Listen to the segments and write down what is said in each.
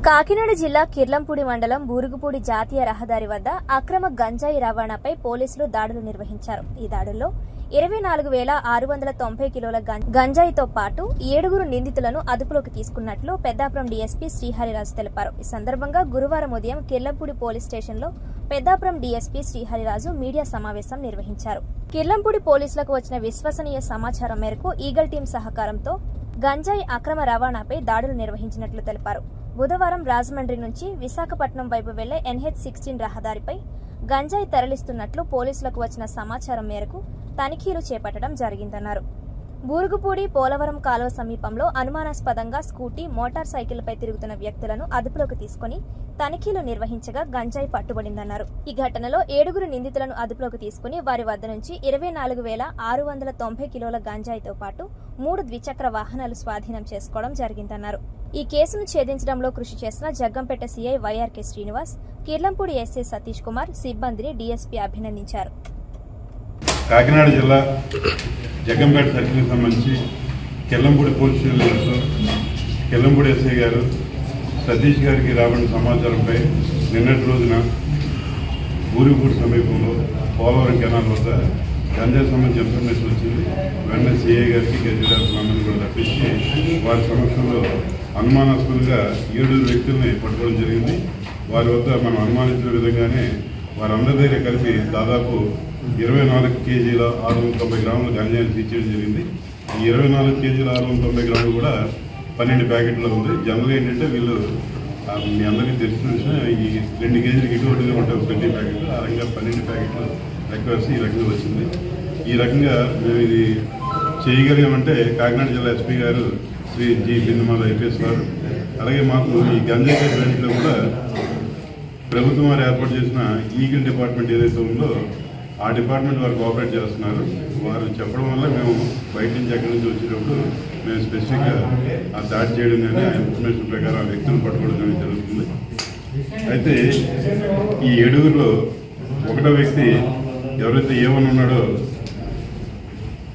కాకినాడ జిల్లా కిర్లంపూడి మండలం బూరుగుపూడి జాతీయ రహదారి వద్ద అక్రమ గంజాయి రవాణాపై పోలీసులు దాడులు నిర్వహించారు. ఈ దాడుల్లో 24,690 కిలోల గంజాయితో పాటు 7 నిందితులను అదుపులోకి తీసుకున్నట్లు పెద్దాపురం డీఎస్పీ శ్రీహరిరాజు తెలిపారు. ఈ సందర్భంగా గురువారం ఉదయం కిర్లంపూడి పోలీస్ స్టేషన్లో పెద్దాపురం డీఎస్పీ శ్రీహరిరాజు మీడియా సమావేశం నిర్వహించారు. కిర్లంపూడి పోలీసులకు వచ్చిన విశ్వసనీయ సమాచారం మేరకు ఈగల్ టీం సహకారంతో గంజాయి అక్రమ రవాణాపై దాడులు నిర్వహించినట్లు తెలిపారు. బుధవారం రాజమండ్రి నుంచి విశాఖపట్నం వైపు వెళ్లే NH-16 రహదారిపై గంజాయి తరలిస్తున్నట్లు పోలీసులకు వచ్చిన సమాచారం మేరకు తనిఖీలు చేపట్టడం జరిగిందన్నారు. బూరుగుపూడి పోలవరం కాలువ సమీపంలో అనుమానాస్పదంగా స్కూటీ, మోటార్ సైకిల్పై తిరుగుతున్న వ్యక్తులను అదుపులోకి తీసుకుని తనిఖీలు నిర్వహించగా గంజాయి పట్టుబడిందన్నారు. ఈ ఘటనలో 7 నిందితులను అదుపులోకి తీసుకుని వారి వద్ద నుంచి 24,690 కిలోల గంజాయితో పాటు 3 ద్విచక్ర వాహనాలు స్వాధీనం చేసుకోవడం జరిగిందన్నారు. ఈ కేసును ఛేదించడంలో కృషి చేసిన Jaggampeta CI YRK Srinivas, Kirlampudi SI Satish Kumar సిబ్బందిని డీఎస్పీ అభినందించారు. కాకినాడ జిల్లా జగ్గంపేట సర్కిల్కి సంబంధించి Kirlampudi police station Kirlampudi SI గారు సతీష్ గారికి రాబడిన సమాచారంపై నిన్నటి రోజున బూరుగుపూడి సమీపంలో పోలవరం కెనాల్ వద్ద గంజాయి సంబంధించి ఇన్ఫర్మేషన్ వచ్చింది. వెంటనే సిఐ గారికి గజరాజులందరినీ కూడా తప్పించి వారి సమక్షంలో అనుమానాస్పదంగా 7 వ్యక్తుల్ని పట్టుకోవడం జరిగింది. వారి వద్ద మనం అనుమానించిన విధంగానే వారందరి దగ్గర కలిపి దాదాపు 24 కేజీల 690 గ్రాముల గంజాయిని సీజ్ చేయడం జరిగింది. ఈ 24 కేజీల 690 గ్రాములు కూడా 12 ప్యాకెట్లో ఉంది. జనరల్ ఏంటంటే వీళ్ళు మీ అందరికీ తెలిసిన విషయం, ఈ 2 కేజీలకి ఇటువంటిగా ఉంటాయి 20 ప్యాకెట్లు, ఆ రకంగా 12 ప్యాకెట్లు లెక్క వేసి ఈ రకంగా వచ్చింది. ఈ రకంగా మేము ఇది చేయగలిగామంటే కాకినాడ జిల్లా ఎస్పీ గారు శ్రీ జి బిందుమాల ఐపీఎస్ గారు, అలాగే మాకు ఈ గంజాయి కేసులో కూడా ప్రభుత్వం వారు ఏర్పాటు చేసిన ఈగల్ డిపార్ట్మెంట్ ఏదైతే ఉందో ఆ డిపార్ట్మెంట్ వారు కోఆపరేట్ చేస్తున్నారు. వారు చెప్పడం వల్ల మేము బయట నుంచి ఎక్కడి నుంచి వచ్చేటప్పుడు మేము స్పెసిఫిక్గా ఆ దాడి చేయడం కానీ ఆ ఇన్ఫర్మేషన్ ప్రకారం ఆ వ్యక్తులను పట్టుకోవడం కానీ జరుగుతుంది. అయితే ఈ 7లో ఒకటో వ్యక్తి ఎవరైతే ఏమని ఉన్నాడో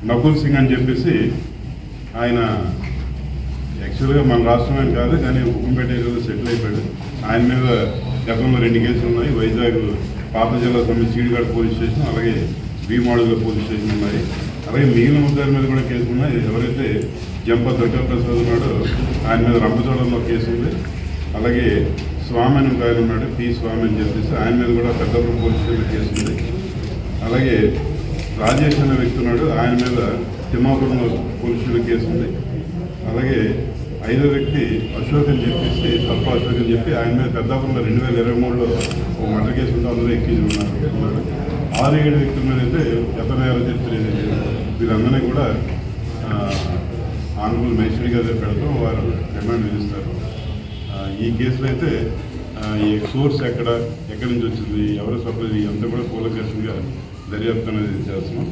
నకుల్ సింగ్ అని చెప్పేసి, ఆయన యాక్చువల్గా మన రాష్ట్రమే కాదు కానీ ఉక్కంపేట ఏరియాలో సెటిల్ అయిపోయాడు. ఆయన మీద గతంలో 2 కేసులు ఉన్నాయి. వైజాగ్ పాత జిల్లా సంబంధించి చీడిగాడ్ పోలీస్ స్టేషన్, అలాగే బి మోడల్ పోలీస్ స్టేషన్ ఉన్నాయి. అలాగే మిగిలిన ముద్దాల మీద కూడా కేసులు ఉన్నాయి. ఎవరైతే జంప దుర్గాప్రసాద్ ఉన్నాడో ఆయన మీద రంపచోడలో కేసు ఉంది. అలాగే స్వామి అని ఆయన ఉన్నాడు, పి స్వామి అని చెప్పేసి ఆయన మీద కూడా పెద్దపురం పోలీస్ స్టేషన్లో కేసు ఉంది. అలాగే రాజేష్ అనే వ్యక్తి ఉన్నాడు, ఆయన మీద తిమ్మాపురం పోలీస్ స్టేషన్లో కేసు ఉంది. అలాగే 5వ వ్యక్తి అశోక్ అని చెప్పేసి తప్ప అశోక్ అని చెప్పి ఆయన మీద పెద్దాపురంలో 2023లో ఒక మర్డర్ కేసు ఉంటే అందులో ఎక్కించి ఉన్నారు. 6-7 వ్యక్తుల మీద అయితే ఎతనేయాలో చెప్తలేదు. వీరందరినీ కూడా ఆనరబుల్ మేజిస్ట్రేట్ గారు పెడతాం, వారు రిమాండ్ విధిస్తారు. ఈ కేసులో అయితే ఈ సోర్స్ ఎక్కడి నుంచి వచ్చింది, ఎవరు సప్లై అంతా కూడా కూలంకషంగా దర్యాప్తు అనేది చేస్తున్నాం.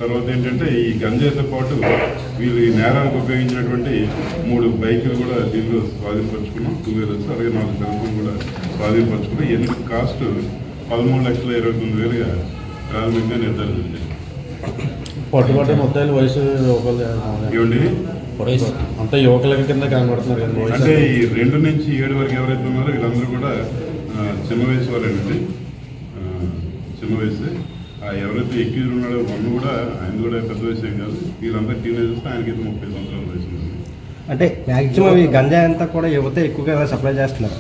తర్వాత ఏంటంటే ఈ గంజాయితో పాటు వీళ్ళు ఈ నేరానికి ఉపయోగించినటువంటి 3 బైకులు కూడా దీనిలో స్వాధీనపరుచుకున్నాం, 2 వీలర్స్, అలాగే 4 సెల్ఫోన్ కూడా స్వాధీనపరుచుకున్నాం. ఎన్ని కాస్ట్ 13,29,000గా ప్రాథమికంగా నిర్ధారించింది. పట్టుబట్టే మొత్తాలు వయసు ఏమండి అంతా యువకులకి కింద కనబడుతున్నారు. అంటే ఈ 2 నుంచి 7 వరకు ఎవరైతే ఉన్నారో వీళ్ళందరూ కూడా చిన్న వయసు వాళ్ళండి, చిన్న వయసు. ఎవరైతే ఎక్కిజులు ఉన్నాడో వాళ్ళు కూడా ఆయన కూడా పెద్ద వయసు ఏం కాదు. వీళ్ళంతా టీనేజర్స్, ఆయనకైతే 30 సంవత్సరాల వయసు ఉంది. అంటే మ్యాక్సిమం ఈ గంజాయి అంతా కూడా యువత ఎక్కువగా సప్లై చేస్తున్నారు.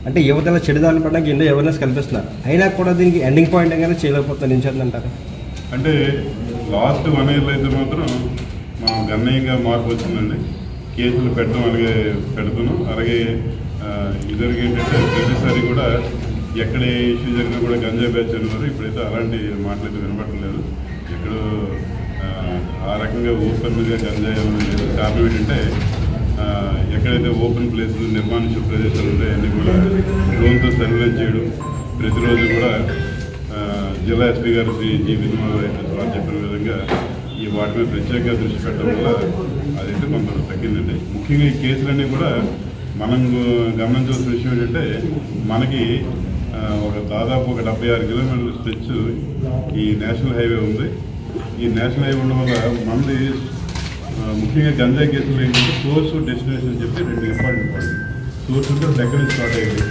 అంటే యువతలో చెడుదారులు పడడానికి ఎన్నో అవేర్నెస్ కల్పిస్తున్నారు. అయినా కూడా దీనికి ఎండింగ్ పాయింట్ అనేది చేయలేకపోతుంది. నించంటారు అంటే లాస్ట్ 1 yearలో అయితే మాత్రం మనం గణనీయంగా మార్పు వచ్చిందండి. కేసులు పెట్టడం అలాగే పెడుతున్నాం. అలాగే ఇద్దరికి ఏంటంటే ప్రతిసారి కూడా ఎక్కడ ఇష్యూ జరిగినా కూడా గంజాయి బ్యాచ్ అన్నారు. ఇప్పుడైతే అలాంటి మాటలు అయితే వినపడలేదు. ఎక్కడో ఆ రకంగా ఓపెన్గా గంజాయి అనేది లేదు. కారణం ఏంటంటే ఎక్కడైతే ఓపెన్ ప్లేసులు, నిర్మానుష్య ప్రదేశాలు ఉంటాయి అన్నీ కూడా డ్రోన్తో సర్వేలెన్స్ చేయడం. ప్రతిరోజు కూడా జిల్లా ఎస్పీ గారు శ్రీ జి బిందుమాల వారు చెప్పిన విధంగా ఈ వాటి మీద ప్రత్యేకంగా దృష్టి పెట్టడం వల్ల అదైతే కొంత తగ్గిందండి. ముఖ్యంగా ఈ కేసులన్నీ కూడా మనం గమనించవలసిన విషయం ఏంటంటే మనకి దాదాపు 76 కిలోమీటర్ల స్ట్రెచ్ ఈ నేషనల్ హైవే ఉంది. ఈ నేషనల్ హైవే ఉండడం వల్ల మనది ముఖ్యంగా గంజాయి కేసులు ఏంటంటే సోర్స్ డెస్టినేషన్ అని చెప్పి 2 ఇంపార్టెంట్ పాయింట్. చూస్తుంటే ఎక్కడి నుంచి స్టార్ట్ అయింది.